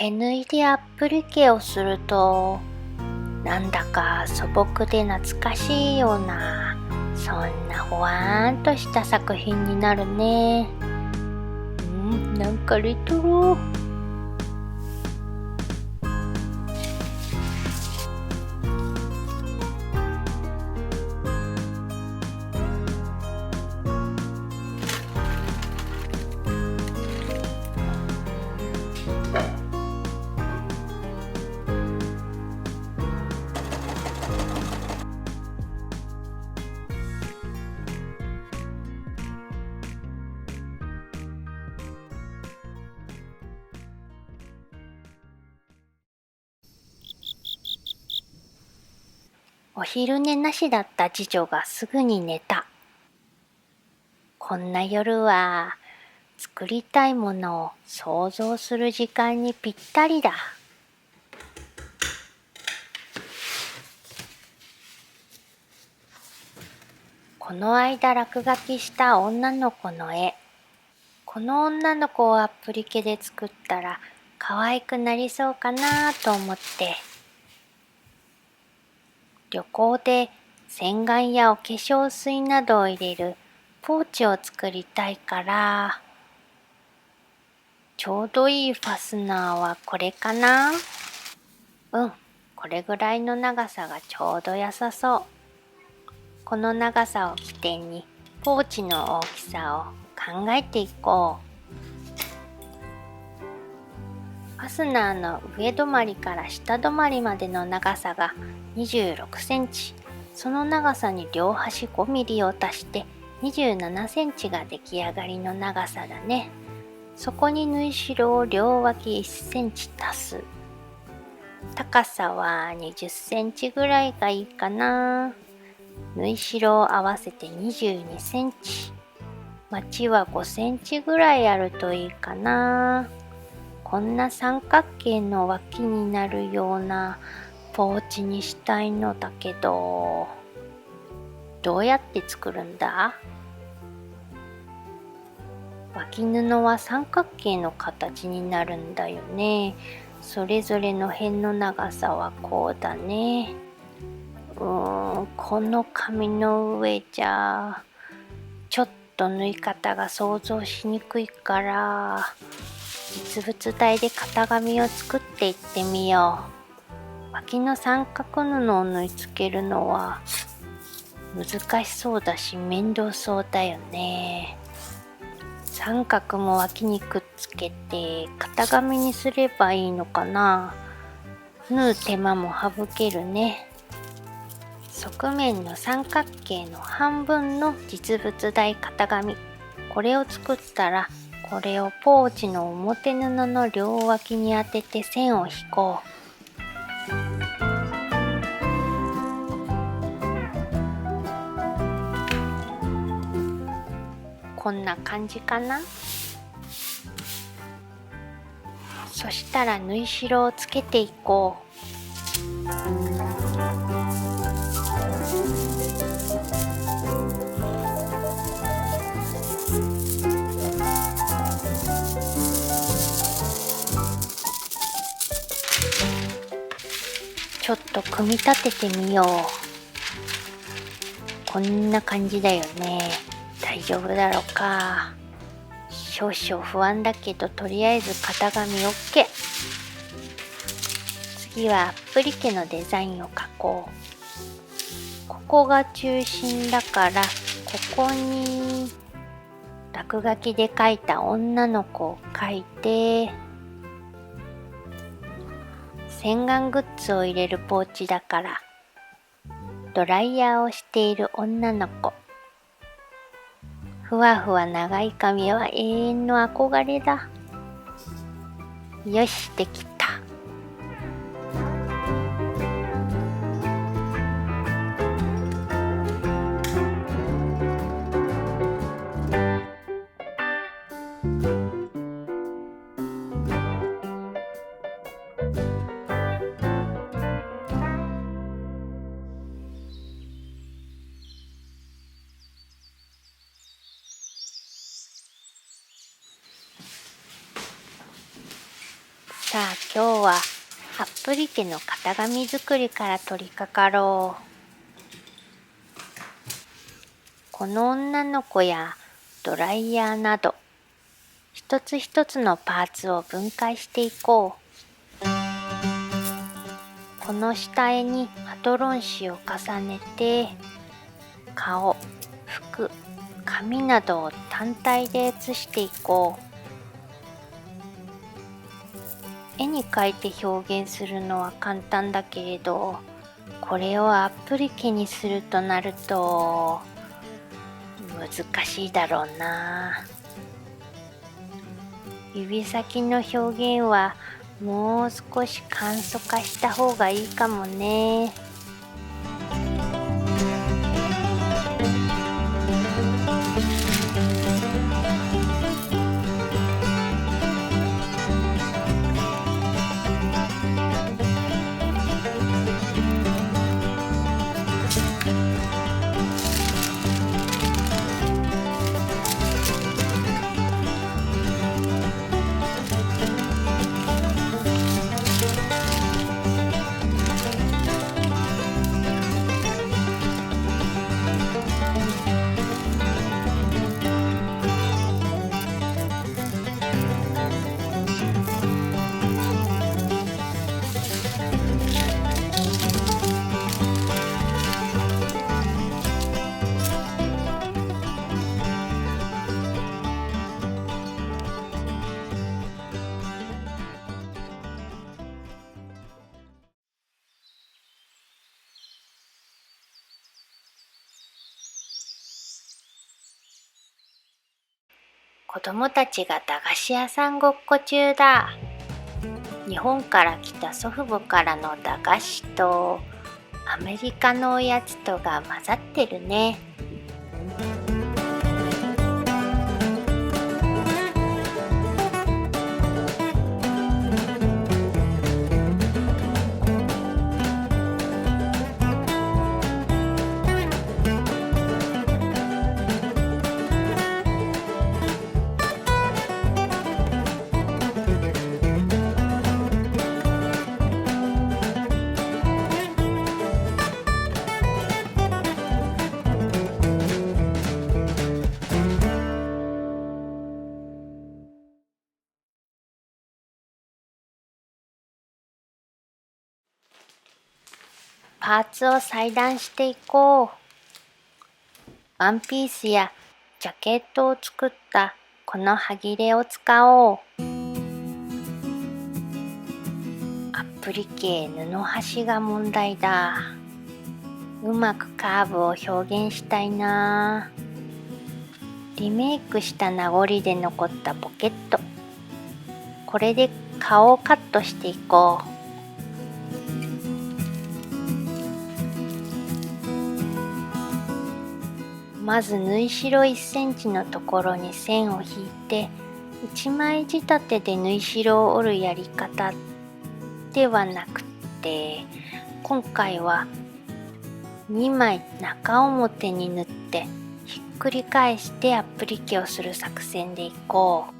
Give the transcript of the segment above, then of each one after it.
手縫いでアップリケをするとなんだか素朴で懐かしいような、そんなほわーんとした作品になるね。なんかレトロ。お昼寝なしだった次女がすぐに寝た。こんな夜は作りたいものを想像する時間にぴったりだ。この間落書きした女の子の絵。この女の子をアップリケで作ったら可愛くなりそうかなと思って。旅行で洗顔やお化粧水などを入れるポーチを作りたいから、ちょうどいいファスナーはこれかな？これぐらいの長さがちょうど良さそう。この長さを起点にポーチの大きさを考えていこう。ファスナーの上止まりから下止まりまでの長さが26センチ。その長さに両端5ミリを足して27センチが出来上がりの長さだね。そこに縫い代を両脇1センチ足す。高さは20センチぐらいがいいかな。縫い代を合わせて22センチ。まちは5センチぐらいあるといいかな。こんな三角形の脇になるようなポーチにしたいのだけど、どうやって作るんだ？脇布は三角形の形になるんだよね。それぞれの辺の長さはこうだね。この紙の上じゃちょっと縫い方が想像しにくいから、実物大で型紙を作っていってみよう。脇の三角布を縫い付けるのは難しそうだし面倒そうだよね。三角も脇にくっつけて型紙にすればいいのかな。縫う手間も省けるね。側面の三角形の半分の実物大型紙、これを作ったら、これをポーチの表布の両脇に当てて線を引こう。こんな感じかな。そしたら縫い代をつけていこう。ちょっと組み立ててみよう。こんな感じだよね。大丈夫だろうか。少々不安だけど、とりあえず型紙 OK。 次はアップリケのデザインを描こう。ここが中心だから、ここに落書きで描いた女の子を描いて、洗顔グッズを入れるポーチだから、ドライヤーをしている女の子。ふわふわ長い髪は永遠の憧れだ。よし、できた。さあ今日はアップリケの型紙作りから取り掛かろう。この女の子やドライヤーなど一つ一つのパーツを分解していこう。この下絵にパトロン紙を重ねて顔、服、髪などを単体で写していこう。絵に描いて表現するのは簡単だけれど、これをアップリケにするとなると難しいだろうな。指先の表現はもう少し簡素化した方がいいかもね。子供たちが駄菓子屋さんごっこ中だ。日本から来た祖父母からの駄菓子とアメリカのおやつとが混ざってるね。パーツを裁断していこう。ワンピースやジャケットを作ったこの端切れを使おう。アップリケ布端が問題だ。うまくカーブを表現したいな。リメイクした名残で残ったポケット。これで顔をカットしていこう。まず縫い代1センチのところに線を引いて1枚仕立てで縫い代を折るやり方ではなくて、今回は2枚中表に縫ってひっくり返してアップリケをする作戦でいこう。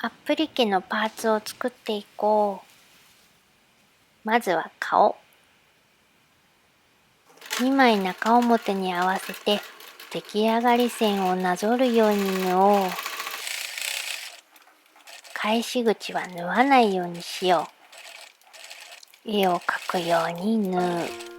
アップリケのパーツを作っていこう。まずは顔。2枚中表に合わせて出来上がり線をなぞるように縫おう。返し口は縫わないようにしよう。絵を描くように縫う。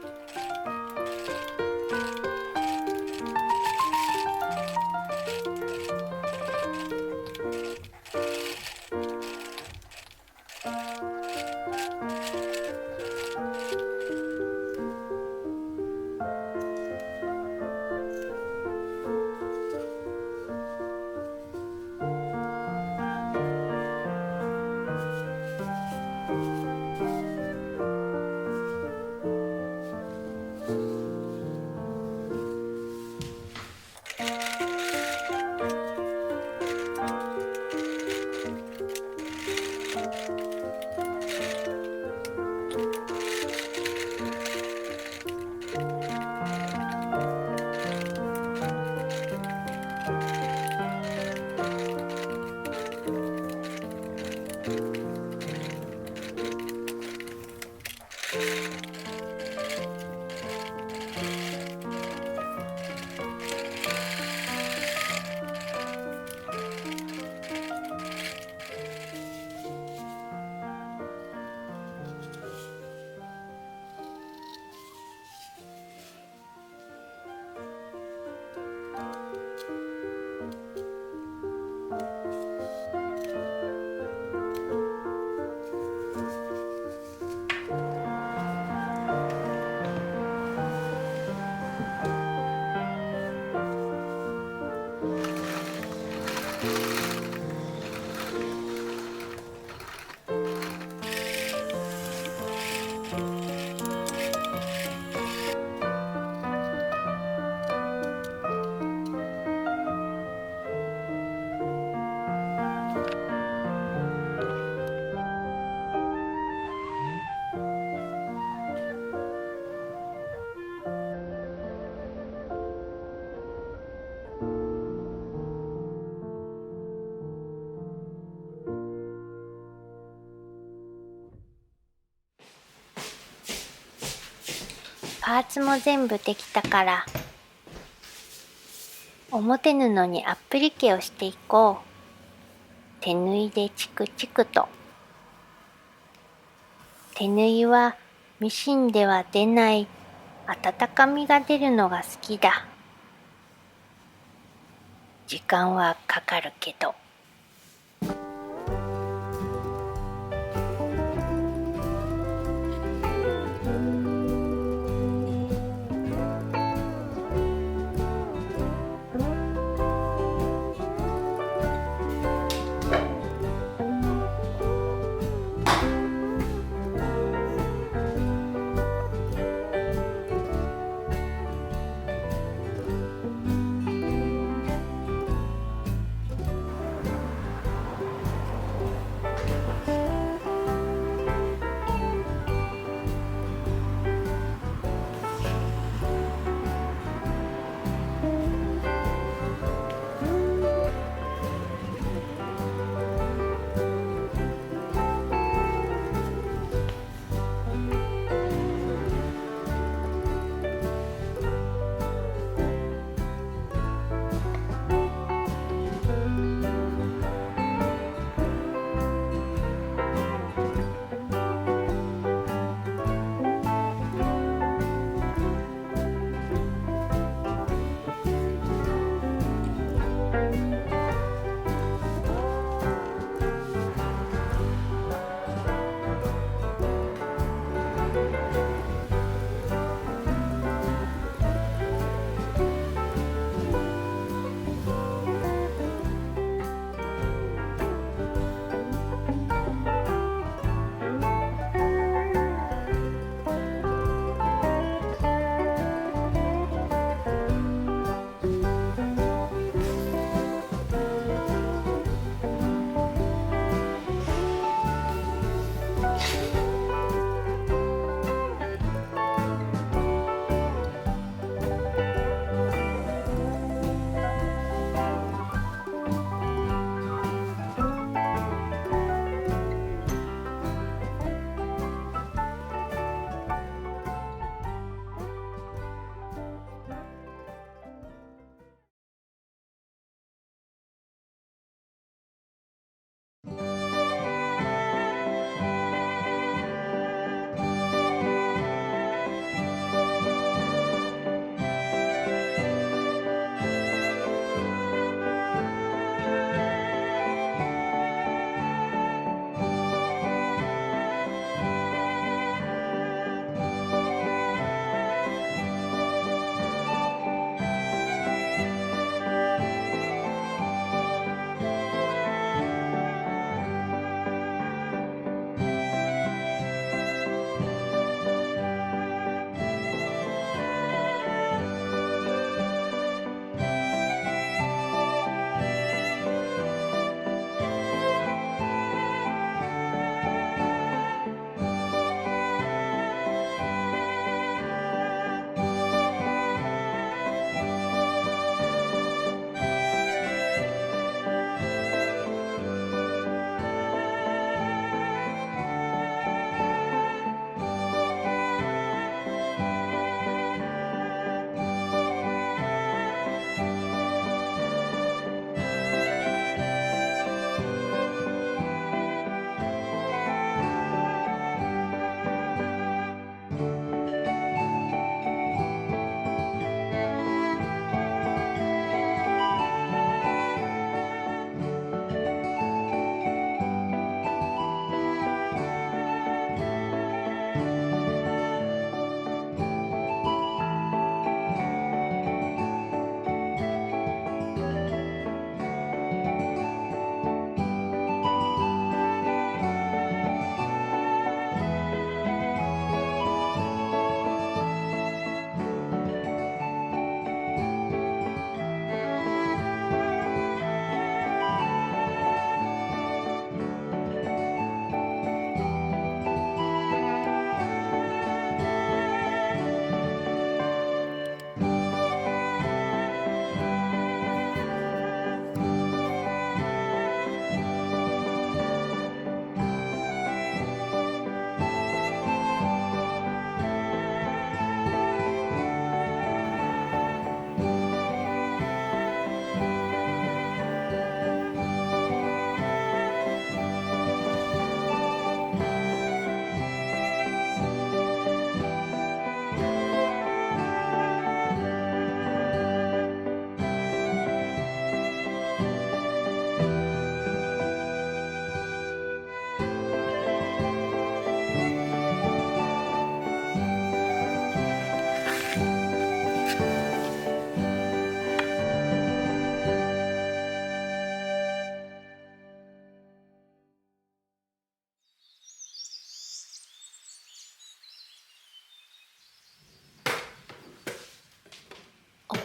パーツも全部できたから、表布にアップリケをしていこう。手縫いでチクチクと。手縫いはミシンでは出ない温かみが出るのが好きだ。時間はかかるけど。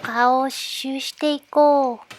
顔を刺繍していこう。